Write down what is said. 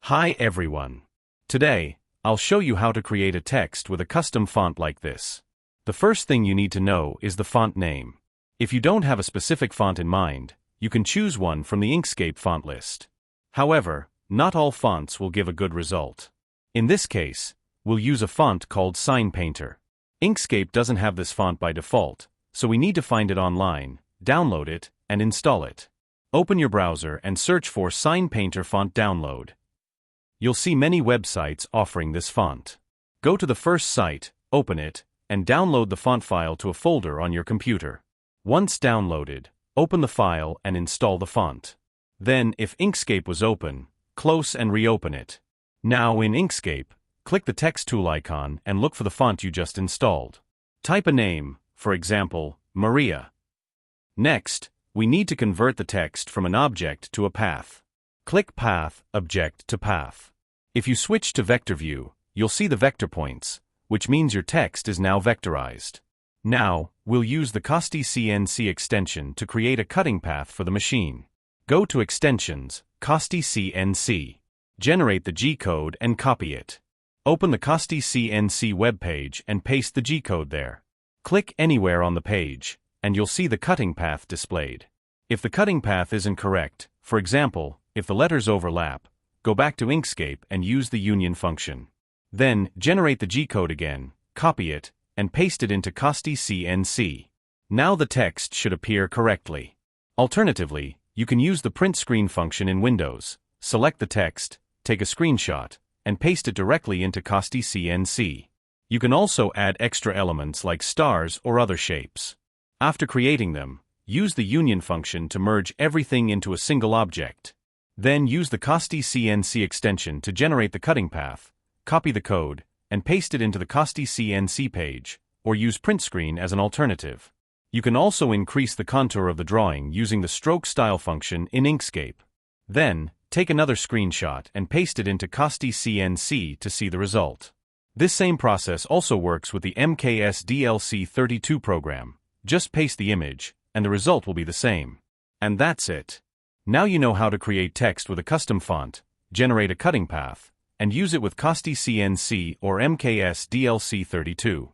Hi everyone. Today, I'll show you how to create a text with a custom font like this. The first thing you need to know is the font name. If you don't have a specific font in mind, you can choose one from the Inkscape font list. However, not all fonts will give a good result. In this case, we'll use a font called Sign Painter. Inkscape doesn't have this font by default, so we need to find it online, download it, and install it. Open your browser and search for Sign Painter font download. You'll see many websites offering this font. Go to the first site, open it, and download the font file to a folder on your computer. Once downloaded, open the file and install the font. Then, if Inkscape was open, close and reopen it. Now in Inkscape, click the text tool icon and look for the font you just installed. Type a name, for example, Maria. Next, we need to convert the text from an object to a path. Click Path, Object to Path. If you switch to Vector View, you'll see the vector points, which means your text is now vectorized. Now, we'll use the CostyCNC extension to create a cutting path for the machine. Go to Extensions, CostyCNC. Generate the G-code and copy it. Open the CostyCNC web page and paste the G-code there. Click anywhere on the page, and you'll see the cutting path displayed. If the cutting path isn't correct, for example, if the letters overlap, go back to Inkscape and use the union function. Then, generate the G-code again, copy it, and paste it into CostyCNC. Now the text should appear correctly. Alternatively, you can use the print screen function in Windows. Select the text, take a screenshot, and paste it directly into CostyCNC. You can also add extra elements like stars or other shapes. After creating them, use the union function to merge everything into a single object. Then use the CostyCNC extension to generate the cutting path, copy the code, and paste it into the CostyCNC page, or use print screen as an alternative. You can also increase the contour of the drawing using the stroke style function in Inkscape. Then, take another screenshot and paste it into CostyCNC to see the result. This same process also works with the MKS DLC32 program. Just paste the image, and the result will be the same. And that's it. Now you know how to create text with a custom font, generate a cutting path, and use it with CostyCNC or MKS DLC32.